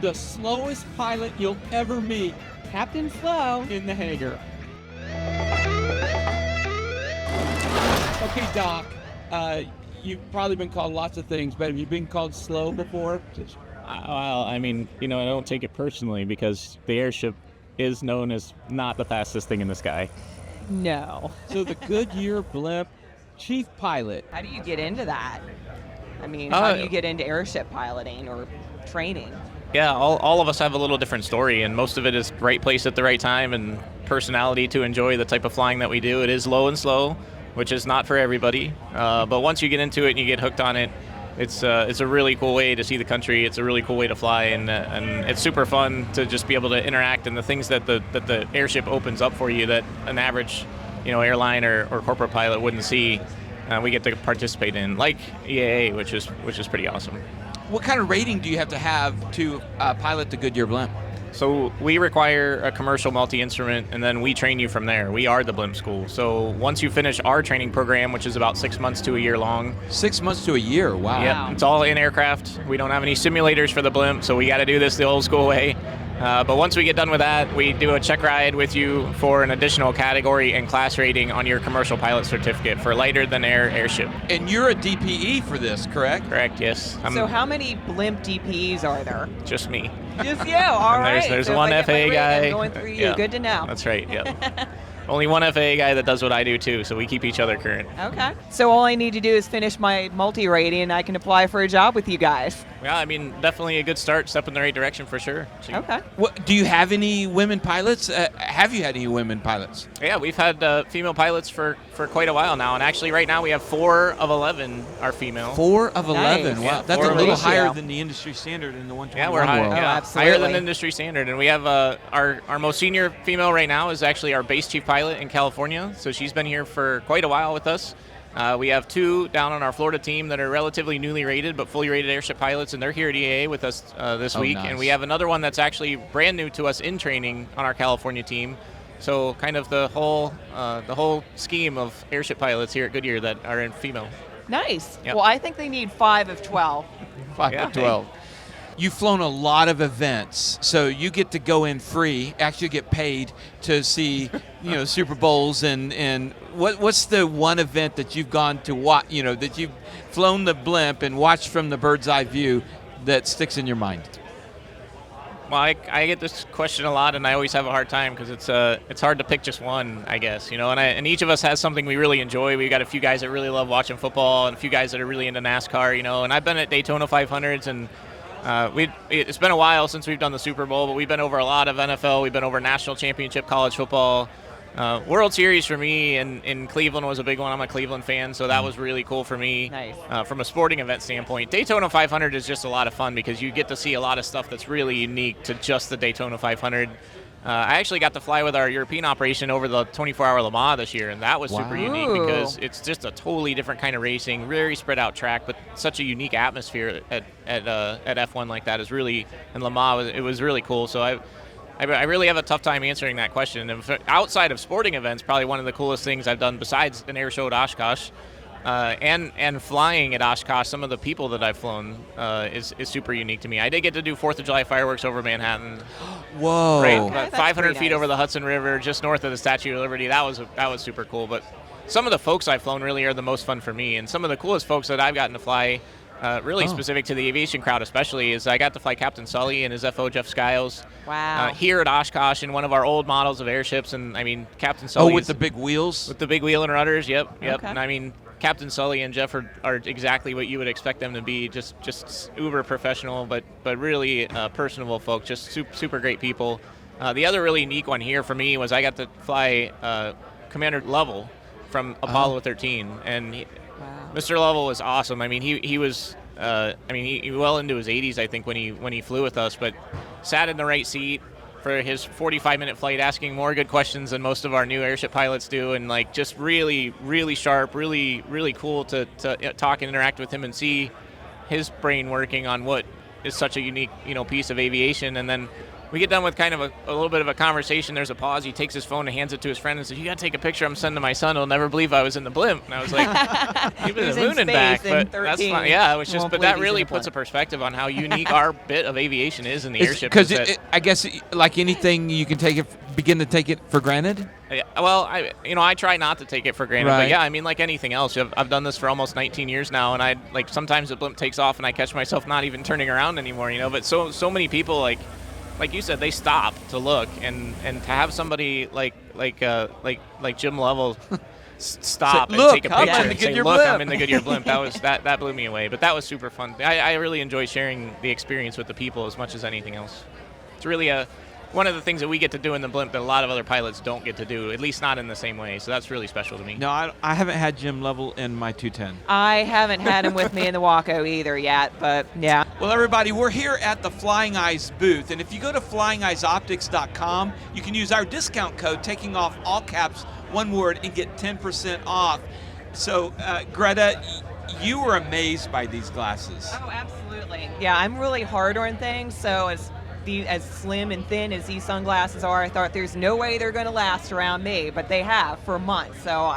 the slowest pilot you'll ever meet, Captain Slow. in the hangar. Okay, Doc, you've probably been called lots of things, but have you been called slow before? Well, I mean, I don't take it personally because the airship is known as not the fastest thing in the sky. No. So the Goodyear Blimp chief pilot. How do you get into that? I mean, how do you get into airship piloting or training? Yeah, all of us have a little different story, and most of it is right place at the right time and personality to enjoy the type of flying that we do. It is low and slow, which is not for everybody. But once you get into it and you get hooked on it, it's a really cool way to see the country. It's a really cool way to fly, and it's super fun to just be able to interact and the things that the airship opens up for you that an average, airline or corporate pilot wouldn't see. We get to participate in, like EAA, which is pretty awesome. What kind of rating do you have to pilot the Goodyear Blimp? So we require a commercial multi-instrument, and then we train you from there. We are the Blimp School. So once you finish our training program, which is about 6 months to a year long. 6 months to a year, wow. Yep, it's all in aircraft. We don't have any simulators for the Blimp, so we got to do this the old school way. But once we get done with that, we do a check ride with you for an additional category and class rating on your commercial pilot certificate for lighter than air airship. And you're a DPE for this, correct? Correct, yes. So how many Blimp DPEs are there? Just me. Just you, all right. There's So if one I get my FAA rating, guy. I'm going through you. Yeah, Good to know. That's right, yeah. Only one FAA guy that does what I do too, so we keep each other current. Okay. So all I need to do is finish my multi-rating and I can apply for a job with you guys. Yeah, I mean, definitely a good start, step in the right direction for sure. Okay. Do you have any women pilots? Have you had any women pilots? Yeah, we've had female pilots for quite a while now, and actually right now we have 4 of 11 are female. 4 of 11, Nice. wow. Yeah, That's 4 a little ratio. higher than the industry standard in the 121 Yeah, we're high, world. Oh, yeah, absolutely. higher than industry standard, and we have our most senior female right now is actually our base chief pilot in California, so she's been here for quite a while with us. We have 2 down on our Florida team that are relatively newly rated, but fully rated airship pilots, and they're here at EAA with us this week. Nice. And we have another one that's actually brand new to us in training on our California team. So kind of the whole scheme of airship pilots here at Goodyear that are in female. Nice. Yep. Well, I think they need 5 of 12. 5 Yeah. of 12. You've flown a lot of events, so you get to go in free, actually get paid to see, Super Bowls and what's the one event that you've gone to watch, that you've flown the blimp and watched from the bird's eye view that sticks in your mind? Well, I get this question a lot, and I always have a hard time because it's hard to pick just one, I guess, and each of us has something we really enjoy. We've got a few guys that really love watching football and a few guys that are really into NASCAR, and I've been at Daytona 500s, and it's been a while since we've done the Super Bowl, but we've been over a lot of NFL. We've been over national championship college football. World Series for me in Cleveland was a big one. I'm a Cleveland fan, so that was really cool for me. Nice. From a sporting event standpoint. Daytona 500 is just a lot of fun because you get to see a lot of stuff that's really unique to just the Daytona 500. I actually got to fly with our European operation over the 24-hour Le Mans this year, and that was super unique because it's just a totally different kind of racing, very spread out track, but such a unique atmosphere at F1 like that is really, and Le Mans, it was really cool. So I really have a tough time answering that question. And outside of sporting events, probably one of the coolest things I've done besides an air show at Oshkosh and flying at Oshkosh, some of the people that I've flown is super unique to me. I did get to do 4th of July fireworks over Manhattan. Whoa. Right, Yeah, about that's 500 pretty feet nice. over the Hudson River, just north of the Statue of Liberty. That was super cool. But some of the folks I've flown really are the most fun for me. And some of the coolest folks that I've gotten to fly, really specific to the aviation crowd especially, is I got to fly Captain Sully and his FO Jeff Skiles. Wow. Here at Oshkosh in one of our old models of airships. And I mean, Captain Sully with is- the big wheels? with the big wheel and rudders, yep. Okay. And I mean, Captain Sully and Jeff are exactly what you would expect them to be, just uber professional, but really personable folk, just super great people. The other really unique one here for me was I got to fly Commander Lovell from Apollo 13, and Wow. Mr. Lovell was awesome. I mean, he was, he well into his 80s, I think, when he flew with us, but sat in the right seat for his 45-minute flight, asking more good questions than most of our new airship pilots do, and like just really sharp, really cool to talk and interact with him and see his brain working on what is such a unique piece of aviation. And then we get done with kind of a little bit of a conversation. There's a pause. He takes his phone and hands it to his friend and says, "You got to take a picture. I'm sending to my son. He'll never believe I was in the blimp." And I was like, "You've been to the moon and back." But that's fine. Yeah, it was just, but that really puts a perspective on how unique our bit of aviation is in the airship. Because I guess, like anything, you can begin to take it for granted. Well, I try not to take it for granted, but yeah, I mean, like anything else, I've done this for almost 19 years now, and sometimes the blimp takes off and I catch myself not even turning around anymore, but so many people, like you said, they stop to look, and to have somebody like Jim Lovell stop and take a picture and say, "Look, I'm in the Goodyear Blimp." That blew me away, but that was super fun. I really enjoy sharing the experience with the people as much as anything else. It's really one of the things that we get to do in the blimp that a lot of other pilots don't get to do, at least not in the same way. So that's really special to me. No, I haven't had Jim Lovell in my 210. I haven't had him with me in the Waco either yet, but yeah. Well, everybody, we're here at the Flying Eyes booth, and if you go to flyingeyesoptics.com, you can use our discount code, taking off all caps, one word, and get 10% off. So, Greta, you were amazed by these glasses. Oh, absolutely. Yeah, I'm really hard on things, so as slim and thin as these sunglasses are, I thought there's no way they're going to last around me, but they have for months, so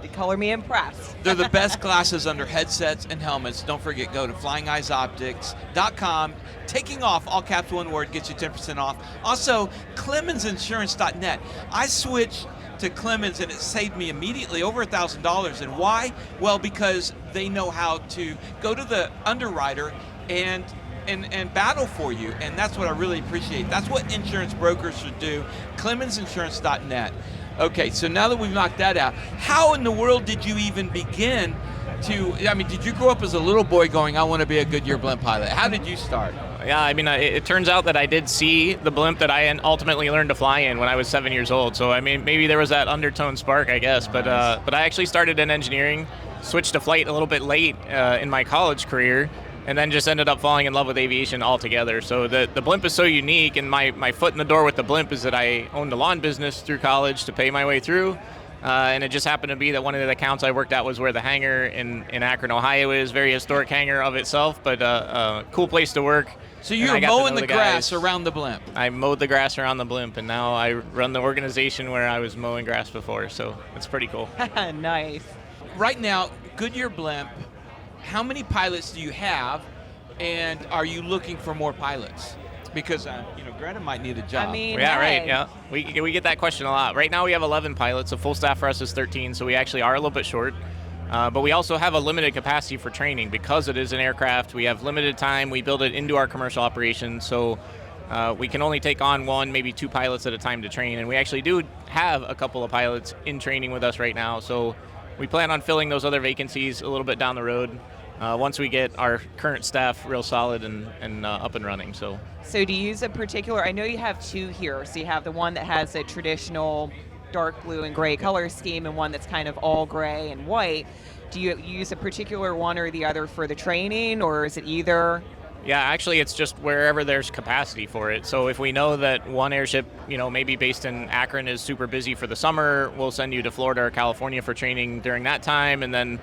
they color me impressed. They're the best glasses under headsets and helmets. Don't forget, go to flyingeyesoptics.com. Taking off, all caps, one word, gets you 10% off. Also, ClemensInsurance.net. I switched to Clemens and it saved me immediately over $1,000. And why? Well, because they know how to go to the underwriter and battle for you, and that's what I really appreciate. That's what insurance brokers should do. ClemensInsurance.net. Okay, so now that we've knocked that out, how in the world did you even begin did you grow up as a little boy going, "I want to be a Goodyear Blimp pilot"? How did you start? Yeah, I mean, it turns out that I did see the blimp that I ultimately learned to fly in when I was 7 years old. So, I mean, maybe there was that undertone spark, I guess. But I actually started in engineering, switched to flight a little bit late in my college career, and then just ended up falling in love with aviation altogether. So the blimp is so unique, and my foot in the door with the blimp is that I owned a lawn business through college to pay my way through. And it just happened to be that one of the accounts I worked at was where the hangar in Akron, Ohio is. Very historic hangar of itself, but a cool place to work. So you were mowing the grass around the blimp. I mowed the grass around the blimp, and now I run the organization where I was mowing grass before, so it's pretty cool. Nice. Right now, Goodyear Blimp, how many pilots do you have, and are you looking for more pilots? Because Greta might need a job. I mean, yeah, right. Yeah, we get that question a lot. Right now we have 11 pilots. A full staff for us is 13, so we actually are a little bit short. But we also have a limited capacity for training because it is an aircraft. We have limited time. We build it into our commercial operation, so we can only take on one, maybe two pilots at a time to train. And we actually do have a couple of pilots in training with us right now. So we plan on filling those other vacancies a little bit down the road. Once we get our current staff real solid and up and running. So do you use a particular, I know you have two here, so you have the one that has a traditional dark blue and gray color scheme and one that's kind of all gray and white. Do you use a particular one or the other for the training, or is it either? Yeah, actually it's just wherever there's capacity for it. So if we know that one airship, maybe based in Akron is super busy for the summer, we'll send you to Florida or California for training during that time, and then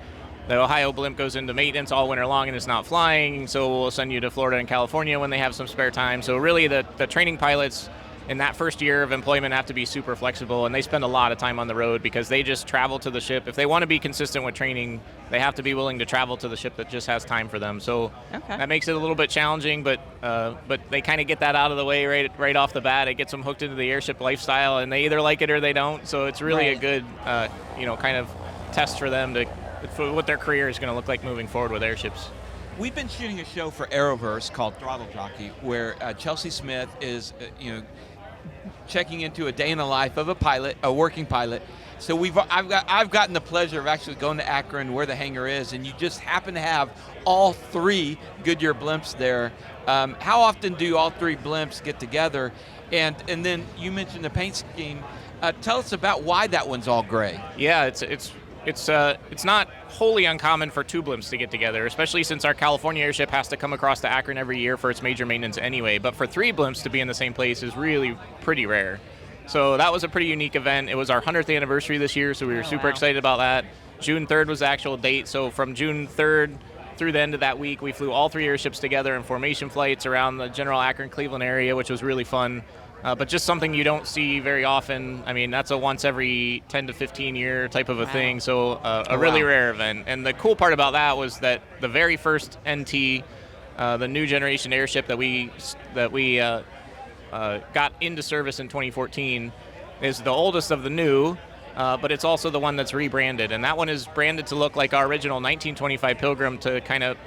the Ohio blimp goes into maintenance all winter long and it's not flying, so we'll send you to Florida and California when they have some spare time. So really the training pilots in that first year of employment have to be super flexible, and they spend a lot of time on the road because they just travel to the ship. If they want to be consistent with training, they have to be willing to travel to the ship that just has time for them. So that makes it a little bit challenging, but they kind of get that out of the way right off the bat. It gets them hooked into the airship lifestyle, and they either like it or they don't. So it's really a good kind of test for them for what their career is going to look like moving forward with airships. We've been shooting a show for Aeroverse called Throttle Jockey, where Chelsea Smith is, checking into a day in the life of a working pilot. So I've gotten the pleasure of actually going to Akron, where the hangar is, and you just happen to have all three Goodyear Blimps there. How often do all three Blimps get together? And then you mentioned the paint scheme. Tell us about why that one's all gray. Yeah, it's not wholly uncommon for two blimps to get together, especially since our California airship has to come across to Akron every year for its major maintenance anyway. But for three blimps to be in the same place is really pretty rare. So that was a pretty unique event. It was our 100th anniversary this year, so we were super excited about that. June 3rd was the actual date. So from June 3rd through the end of that week, we flew all 3 airships together in formation flights around the general Akron-Cleveland area, which was really fun. But just something you don't see very often. I mean, that's a once every 10 to 15 year type of a thing, so a really rare event. And the cool part about that was that the very first NT, the new generation airship that we got into service in 2014, is the oldest of the new, but it's also the one that's rebranded. And that one is branded to look like our original 1925 Pilgrim, to kind of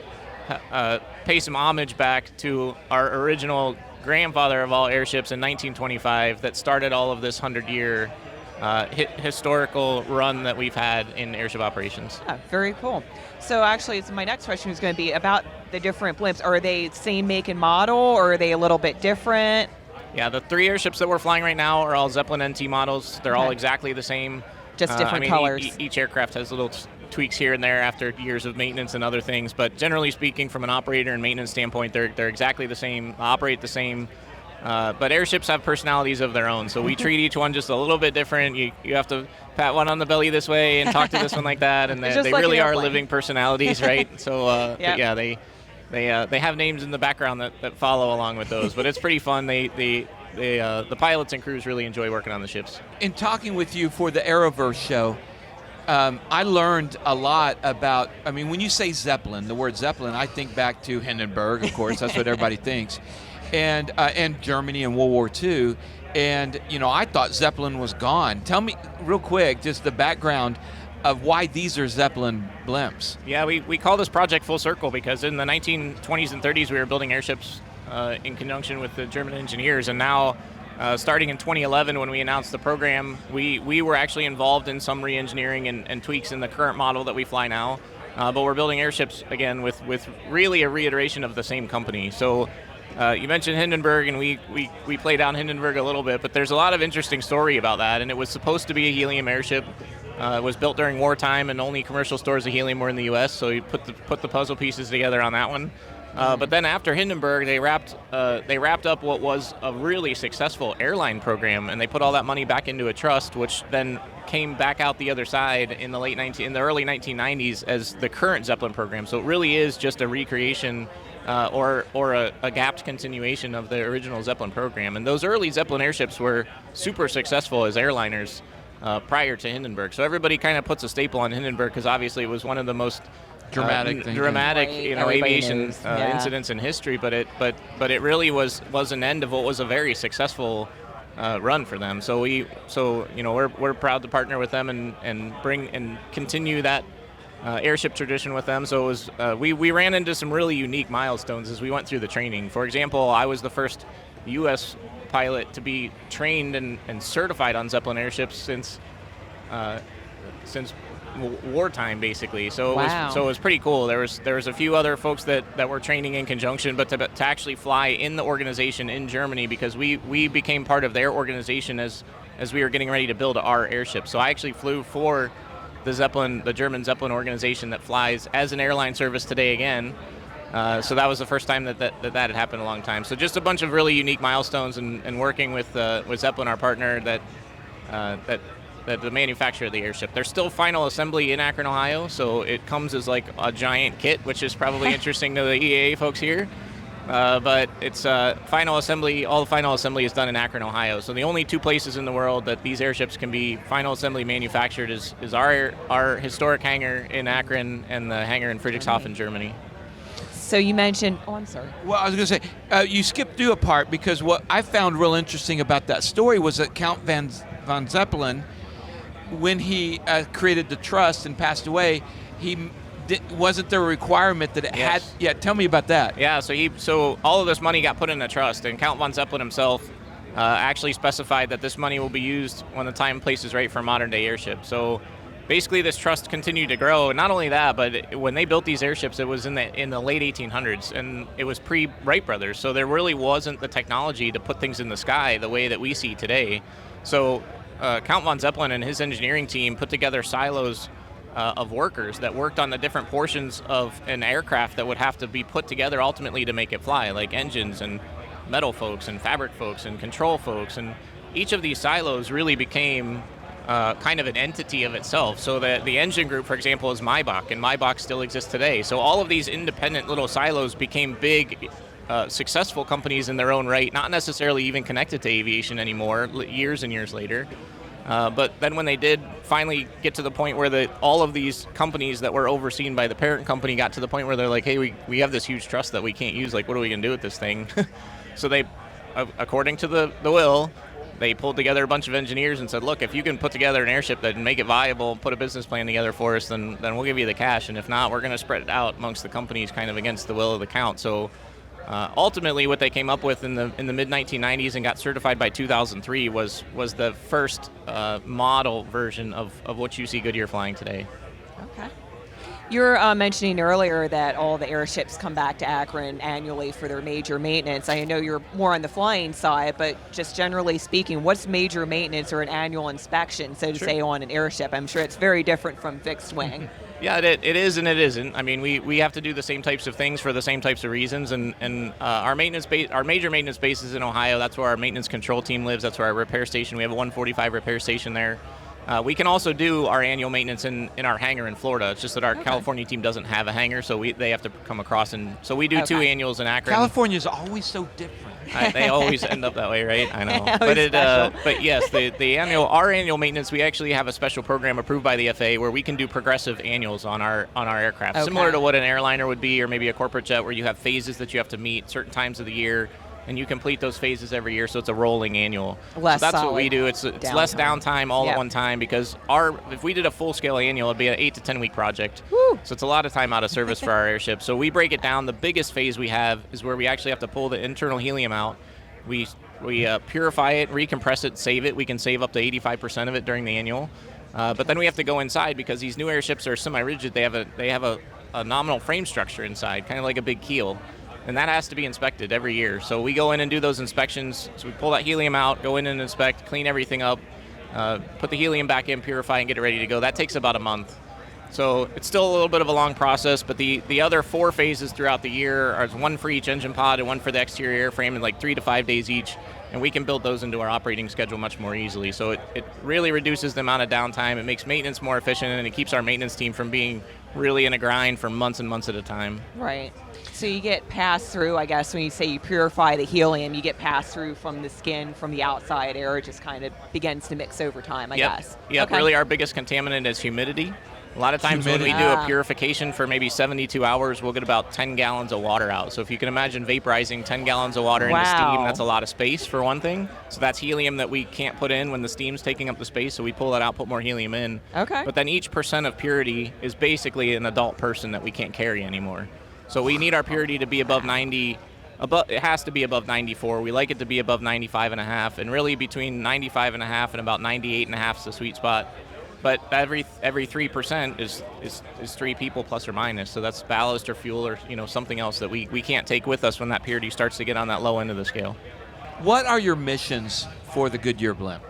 pay some homage back to our original grandfather of all airships in 1925 that started all of this 100-year historical run that we've had in airship operations. Yeah, very cool. So actually, my next question is going to be about the different blimps. Are they same make and model, or are they a little bit different? Yeah, the 3 airships that we're flying right now are all Zeppelin NT models. They're all exactly the same. Just different colors. Each aircraft has little tweaks here and there after years of maintenance and other things, but generally speaking, from an operator and maintenance standpoint, they're exactly the same, operate the same. But airships have personalities of their own, so we treat each one just a little bit different. You have to pat one on the belly this way and talk to this one like that, and they like really are living personalities, right? So yep. yeah, they have names in the background that follow along with those, but it's pretty fun. The pilots and crews really enjoy working on the ships. In talking with you for the Aeroverse show, I learned a lot about, I mean, when you say Zeppelin, the word Zeppelin, I think back to Hindenburg, of course, that's what everybody thinks, and Germany in World War II, and, you know, I thought Zeppelin was gone. Tell me real quick, just the background of why these are Zeppelin blimps. Yeah, we call this project full circle because in the 1920s and 30s, we were building airships in conjunction with the German engineers, and now starting in 2011 when we announced the program, we were actually involved in some re-engineering and tweaks in the current model that we fly now, but we're building airships again with really a reiteration of the same company. So you mentioned Hindenburg, and we played down Hindenburg a little bit, but there's a lot of interesting story about that, and it was supposed to be a helium airship. It was built during wartime, and only commercial stores of helium were in the U.S., so you put the puzzle pieces together on that one. But then after Hindenburg, they wrapped up what was a really successful airline program, and they put all that money back into a trust, which then came back out the other side in the early 1990s as the current Zeppelin program. So it really is just a recreation or a gapped continuation of the original Zeppelin program. And those early Zeppelin airships were super successful as airliners prior to Hindenburg. So everybody kind of puts a staple on Hindenburg because obviously it was one of the most dramatic aviation incidents in history, but it really was an end of what was a very successful run for them. So we're proud to partner with them and bring and continue that airship tradition with them. So it was we ran into some really unique milestones as we went through the training. For example, I was the first U.S. pilot to be trained and certified on Zeppelin airships since wartime, basically. So it was pretty cool. There was a few other folks that were training in conjunction, but to actually fly in the organization in Germany, because we became part of their organization as we were getting ready to build our airship. So I actually flew for the German Zeppelin organization that flies as an airline service today again. So that was the first time that had happened in a long time. So just a bunch of really unique milestones and working with Zeppelin, our partner, that the manufacturer of the airship. There's still final assembly in Akron, Ohio, so it comes as like a giant kit, which is probably interesting to the EAA folks here. But it's final assembly. All the final assembly is done in Akron, Ohio. So the only 2 places in the world that these airships can be final assembly manufactured is our historic hangar in Akron and the hangar in Friedrichshafen, Germany. So you mentioned, I'm sorry. Well, I was going to say, you skipped through a part, because what I found real interesting about that story was that Count von Zeppelin, when he created the trust and passed away, wasn't there a requirement that it had? Yeah, tell me about that. Yeah, so all of this money got put in a trust, and Count von Zeppelin himself actually specified that this money will be used when the time and place is right for a modern-day airship. So basically, this trust continued to grow. And not only that, but when they built these airships, it was in the late 1800s, and it was pre-Wright brothers. So there really wasn't the technology to put things in the sky the way that we see today. So Count von Zeppelin and his engineering team put together silos of workers that worked on the different portions of an aircraft that would have to be put together ultimately to make it fly, like engines and metal folks and fabric folks and control folks. And each of these silos really became kind of an entity of itself. So that the engine group, for example, is Maybach, and Maybach still exists today. So all of these independent little silos became big, successful companies in their own right, not necessarily even connected to aviation anymore, years and years later. But then when they did finally get to the point where all of these companies that were overseen by the parent company got to the point where they're like, hey, we have this huge trust that we can't use. Like, what are we going to do with this thing? So they, according to the will, they pulled together a bunch of engineers and said, look, if you can put together an airship that make it viable, put a business plan together for us, then we'll give you the cash. And if not, we're going to spread it out amongst the companies kind of against the will of the count. So ultimately, what they came up with in the mid 1990s and got certified by 2003 was the first model version of what you see Goodyear flying today. Okay. You were mentioning earlier that all the airships come back to Akron annually for their major maintenance. I know you're more on the flying side, but just generally speaking, what's major maintenance or an annual inspection, so to say, on an airship? I'm sure it's very different from fixed wing. Yeah, it is and it isn't. I mean, we have to do the same types of things for the same types of reasons, and our major maintenance base is in Ohio. That's where our maintenance control team lives. That's where our repair station. We have a 145 repair station there. We can also do our annual maintenance in our hangar in Florida. It's just that our California team doesn't have a hangar, so they have to come across, and so we do 2 annuals in Akron. California's always so different. They always end up that way, right? I know. But yes, our annual maintenance, we actually have a special program approved by the FAA where we can do progressive annuals on our aircraft, similar to what an airliner would be, or maybe a corporate jet, where you have phases that you have to meet certain times of the year, and you complete those phases every year, so it's a rolling annual. So that's what we do. It's less downtime all at one time, because if we did a full-scale annual, it'd be an 8 to 10 week project. Woo. So it's a lot of time out of service for our airship. So we break it down. The biggest phase we have is where we actually have to pull the internal helium out. We purify it, recompress it, save it. We can save up to 85% of it during the annual. But then we have to go inside, because these new airships are semi-rigid. They have a nominal frame structure inside, kind of like a big keel. And that has to be inspected every year. So we go in and do those inspections. So we pull that helium out, go in and inspect, clean everything up, put the helium back in, purify, and get it ready to go. That takes about a month. So it's still a little bit of a long process, but the other 4 phases throughout the year are 1 for each engine pod and 1 for the exterior airframe in like 3 to 5 days each. And we can build those into our operating schedule much more easily. So it really reduces the amount of downtime. It makes maintenance more efficient, and it keeps our maintenance team from being really in a grind for months and months at a time. Right. So you get passed through, I guess, when you say you purify the helium, you get passed through from the skin, from the outside air. It just kind of begins to mix over time, I guess. Yep. Okay. Really our biggest contaminant is humidity. A lot of times when we do a purification for maybe 72 hours, we'll get about 10 gallons of water out. So if you can imagine vaporizing 10 gallons of water into steam, that's a lot of space for one thing. So that's helium that we can't put in when the steam's taking up the space, so we pull that out, put more helium in. Okay. But then each % of purity is basically an adult person that we can't carry anymore. So we need our purity to be above 90. It has to be above 94. We like it to be above 95.5, and really between 95.5 and about 98.5 is the sweet spot. But every 3% is 3 people plus or minus. So that's ballast or fuel or something else that we can't take with us when that purity starts to get on that low end of the scale. What are your missions for the Goodyear Blimp?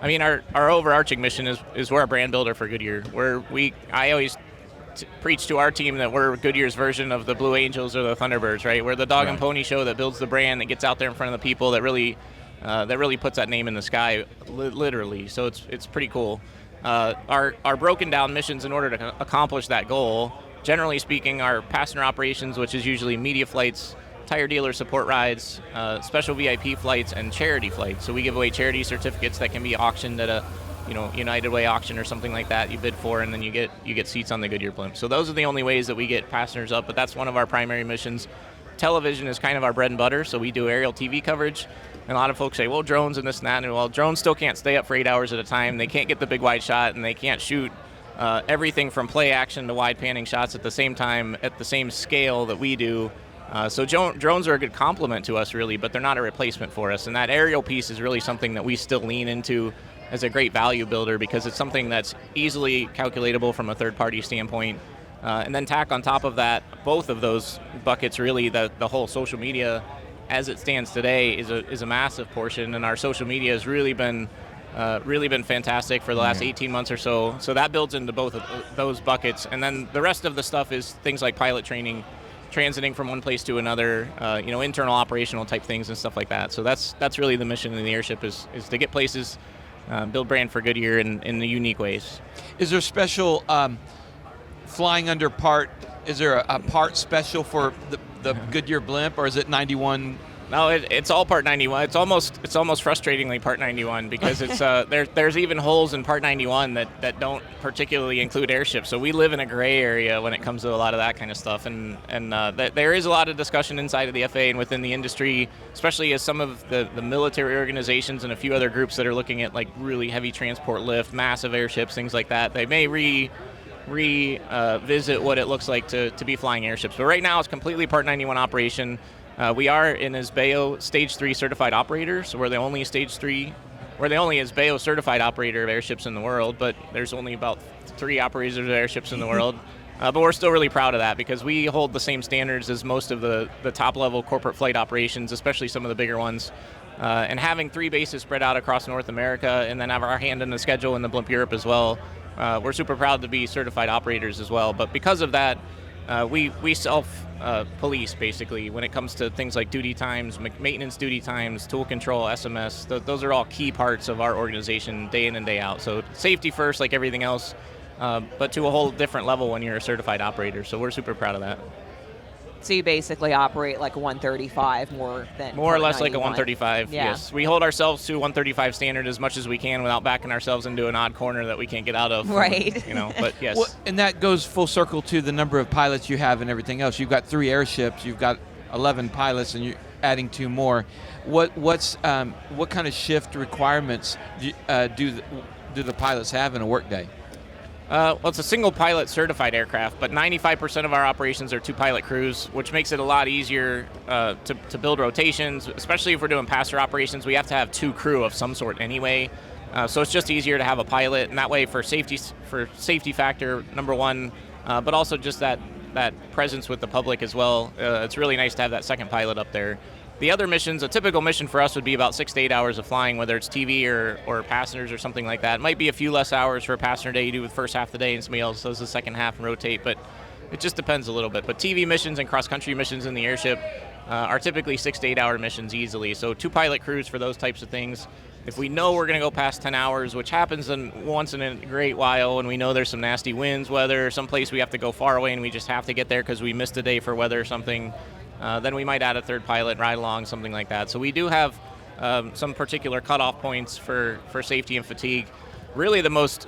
I mean, our overarching mission is we're a brand builder for Goodyear. I always preach to our team that we're Goodyear's version of the Blue Angels or the Thunderbirds, right? We're the dog and pony show that builds the brand, that gets out there in front of the people, that really puts that name in the sky, literally. So it's pretty cool. Our broken down missions in order to accomplish that goal, generally speaking, are passenger operations, which is usually media flights, tire dealer support rides, special VIP flights, and charity flights. So we give away charity certificates that can be auctioned at a United Way auction or something like that. You bid for, and then you get seats on the Goodyear Blimp. So those are the only ways that we get passengers up, but that's one of our primary missions. Television is kind of our bread and butter, so we do aerial TV coverage. And a lot of folks say, well, drones and this and that. And well, drones still can't stay up for 8 hours at a time. They can't get the big wide shot, and they can't shoot everything from play action to wide panning shots at the same time, at the same scale that we do. So drones are a good complement to us, really, but they're not a replacement for us. And that aerial piece is really something that we still lean into as a great value builder, because it's something that's easily calculatable from a third-party standpoint. And then tack on top of that, both of those buckets, really, the whole social media as it stands today is a massive portion, and our social media has really been fantastic for the last 18 months or so. So that builds into both of those buckets. And then the rest of the stuff is things like pilot training, transiting from one place to another, internal operational type things and stuff like that. So that's really the mission of the airship is to get places build brand for Goodyear in the unique ways. Is there special flying under part? Is there a part special for the Goodyear Blimp, or is it 91? No, it's all Part 91. It's almost frustratingly Part 91 because it's there's even holes in Part 91 that don't particularly include airships. So we live in a gray area when it comes to a lot of that kind of stuff. And there is a lot of discussion inside of the FAA and within the industry, especially as some of the military organizations and a few other groups that are looking at like really heavy transport lift, massive airships, things like that. They may revisit what it looks like to be flying airships. But right now it's completely Part 91 operation. We are in ISBAO Stage 3 certified operator, so we're the only ISBAO certified operator of airships in the world, but there's only about 3 operators of airships in the world. But we're still really proud of that because we hold the same standards as most of the top-level corporate flight operations, especially some of the bigger ones. And having 3 bases spread out across North America and then have our hand in the schedule in the Blimp Europe as well, we're super proud to be certified operators as well. But because of that, we self-police, basically, when it comes to things like duty times, maintenance duty times, tool control, SMS. Those are all key parts of our organization day in and day out. So safety first, like everything else, but to a whole different level when you're a certified operator. So we're super proud of that. So you basically operate like a 135 more or less 91. like a 135. Yeah. Yes, we hold ourselves to 135 standard as much as we can without backing ourselves into an odd corner that we can't get out of. Right. But yes. Well, and that goes full circle to the number of pilots you have and everything else. You've got 3 airships, you've got 11 pilots, and you're adding 2 more. What kind of shift requirements do the pilots have in a workday? Well, it's a single pilot certified aircraft, but 95% of our operations are 2 pilot crews, which makes it a lot easier to build rotations, especially if we're doing passenger operations. We have to have 2 crew of some sort anyway, so it's just easier to have a pilot, and that way for safety factor, number 1, but also just that presence with the public as well. It's really nice to have that second pilot up there. The other missions, a typical mission for us would be about 6 to 8 hours of flying, whether it's TV or passengers or something like that. It might be a few less hours for a passenger day you do the first half of the day and somebody else does the second half and rotate, but it just depends a little bit. But TV missions and cross-country missions in the airship are typically 6 to 8 hour missions easily. So 2 pilot crews for those types of things. If we know we're going to go past 10 hours, which happens once in a great while, and we know there's some nasty winds, weather, someplace we have to go far away and we just have to get there because we missed a day for weather or something, then we might add a 3rd pilot, ride along, something like that. So we do have some particular cutoff points for safety and fatigue. Really the most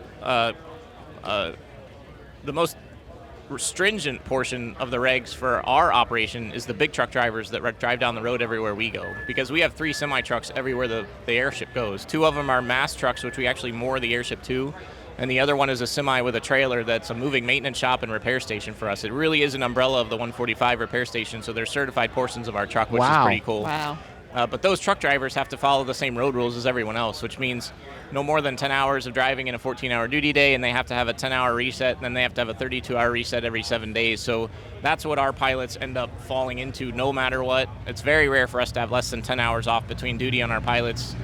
stringent portion of the regs for our operation is the big truck drivers that drive down the road everywhere we go, because we have 3 semi-trucks everywhere the airship goes. 2 of them are mass trucks, which we actually moor the airship to, and the other one is a semi with a trailer that's a moving maintenance shop and repair station for us. It really is an umbrella of the 145 repair station, so they're certified portions of our truck, which is pretty cool. Wow. But those truck drivers have to follow the same road rules as everyone else, which means no more than 10 hours of driving in a 14-hour duty day, and they have to have a 10-hour reset, and then they have to have a 32-hour reset every 7 days. So that's what our pilots end up falling into no matter what. It's very rare for us to have less than 10 hours off between duty on our pilots,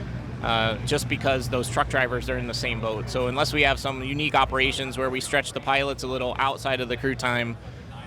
just because those truck drivers are in the same boat. So unless we have some unique operations where we stretch the pilots a little outside of the crew time,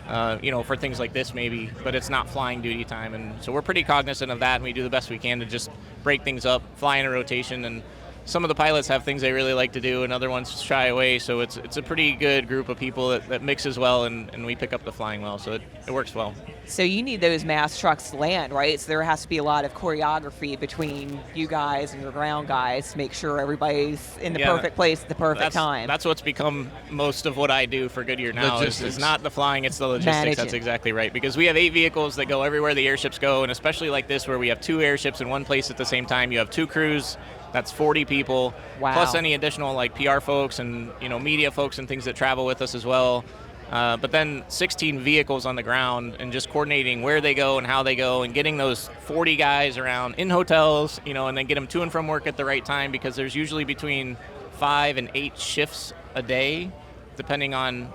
for things like this maybe, but it's not flying duty time. And so we're pretty cognizant of that, and we do the best we can to just break things up, fly in a rotation. And some of the pilots have things they really like to do and other ones shy away, so it's a pretty good group of people that mixes well, and we pick up the flying well, so it works well. So you need those mass trucks to land, right? So there has to be a lot of choreography between you guys and your ground guys to make sure everybody's in the perfect place at the perfect time. That's what's become most of what I do for Goodyear now. Is not the flying, it's the logistics. Managing. That's exactly right, because we have 8 vehicles that go everywhere the airships go, and especially like this where we have 2 airships in one place at the same time, you have 2 crews. That's 40 people, plus any additional like PR folks and media folks and things that travel with us as well. But then 16 vehicles on the ground, and just coordinating where they go and how they go, and getting those 40 guys around in hotels, and then get them to and from work at the right time, because there's usually between 5 and 8 shifts a day, depending on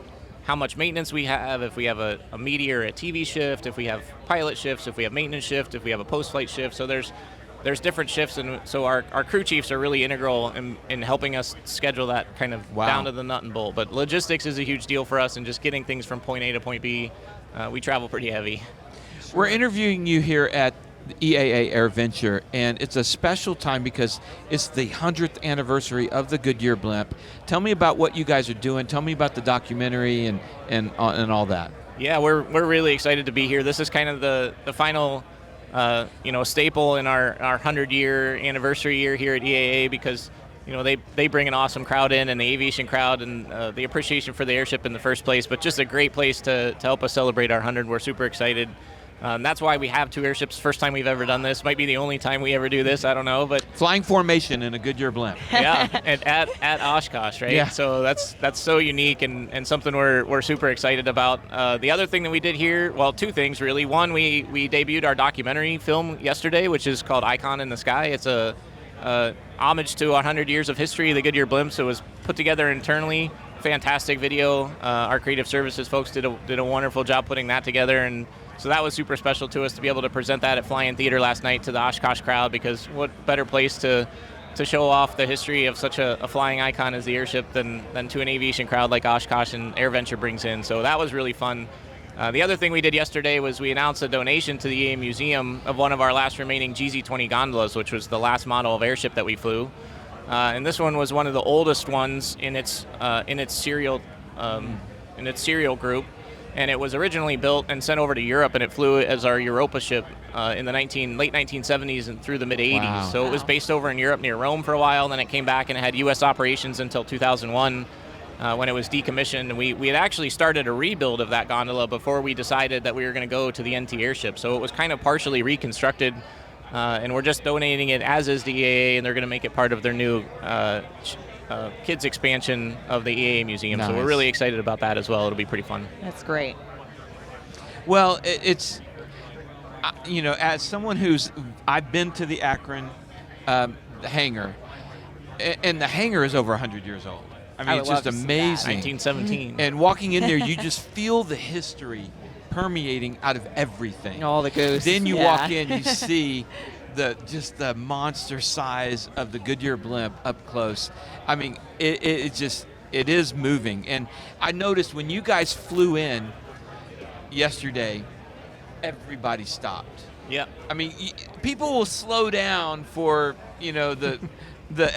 how much maintenance we have, if we have a media or a TV shift, if we have pilot shifts, if we have maintenance shift, if we have a post-flight shift. So there's different shifts, and so our crew chiefs are really integral in helping us schedule that kind of down to the nut and bolt. But logistics is a huge deal for us, and just getting things from point A to point B. We travel pretty heavy. We're interviewing you here at EAA Airventure, and it's a special time because it's the 100th anniversary of the Goodyear Blimp. Tell me about what you guys are doing. Tell me about the documentary and all that. Yeah, we're really excited to be here. This is kind of the final staple in our 100-year anniversary year here at EAA, because they bring an awesome crowd in, and the aviation crowd, and the appreciation for the airship in the first place, but just a great place to help us celebrate our 100. We're super excited. That's why we have 2 airships. First time we've ever done this. Might be the only time we ever do this. I don't know, but flying formation in a Goodyear Blimp. Yeah, and at Oshkosh, right? Yeah. So that's so unique and something we're super excited about. The other thing that we did here, well, 2 things really. One, we debuted our documentary film yesterday, which is called Icon in the Sky. It's a homage to 100 years of history of the Goodyear Blimps. It was put together internally. Fantastic video. Our creative services folks did a wonderful job putting that together, and so that was super special to us to be able to present that at Flying Theater last night to the Oshkosh crowd, because what better place to show off the history of such a flying icon as the airship than to an aviation crowd like Oshkosh and Airventure brings in. So that was really fun. The other thing we did yesterday was we announced a donation to the EAA Museum of one of our last remaining GZ-20 gondolas, which was the last model of airship that we flew. And this one was one of the oldest ones in its serial group. And it was originally built and sent over to Europe, and it flew as our Europa ship in the late 1970s and through the mid-80s. Wow. So it was based over in Europe near Rome for a while, and then it came back and it had U.S. operations until 2001 when it was decommissioned. And we had actually started a rebuild of that gondola before we decided that we were going to go to the NT airship. So it was kind of partially reconstructed, and we're just donating it, as is the EAA, and they're going to make it part of their new kids expansion of the EAA Museum. Nice. So we're really excited about that as well. It'll be pretty fun. That's great. Well, it's as someone I've been to the Akron hangar, and the hangar is over 100 years old. I mean, I would it's just love to see that. amazing. 1917. And walking in there, you just feel the history permeating out of everything. All the ghosts. Then you yeah. walk in, you see the monster size of the Goodyear Blimp up close. I mean, it is moving. And I noticed when you guys flew in yesterday, everybody stopped. Yeah. I mean, people will slow down for the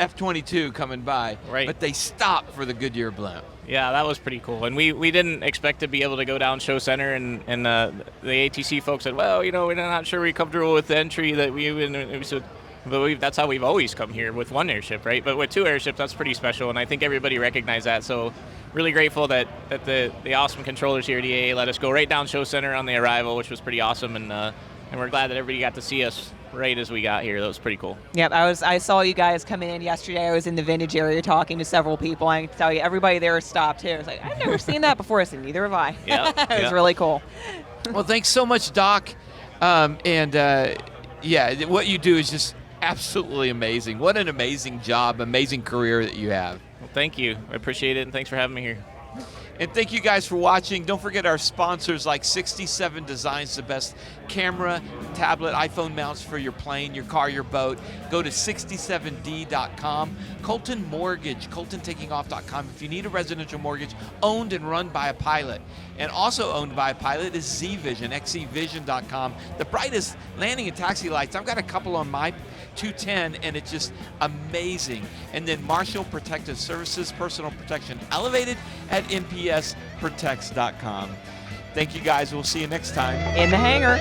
F-22 coming by, Right. but they stop for the Goodyear Blimp. Yeah, that was pretty cool. And we didn't expect to be able to go down Show Center, and the ATC folks said, well, we're not sure we're comfortable with the entry that we said, but that's how we've always come here with one airship, right? But with 2 airships, that's pretty special, and I think everybody recognized that. So really grateful that the awesome controllers here at EAA let us go right down Show Center on the arrival, which was pretty awesome, and we're glad that everybody got to see us right as we got here. That was pretty cool. Yep, I saw you guys coming in yesterday. I was in the vintage area talking to several people. I can tell you, everybody there stopped too. I was like, I've never seen that before. I said, neither have I. Yeah, It was really cool. Well, thanks so much, Doc. What you do is just absolutely amazing. What an amazing job, amazing career that you have. Well, thank you. I appreciate it, and thanks for having me here. And thank you guys for watching. Don't forget our sponsors like 67 Designs, the best camera, tablet, iPhone mounts for your plane, your car, your boat. Go to 67d.com. Colton Mortgage, coltontakingoff.com. If you need a residential mortgage owned and run by a pilot. And also owned by a pilot is Z-Vision, xcvision.com. The brightest landing and taxi lights. I've got a couple on my 210, and it's just amazing. And then Marshall Protective Services, personal protection elevated at npsprotects.com. Thank you guys. We'll see you next time. In the hangar.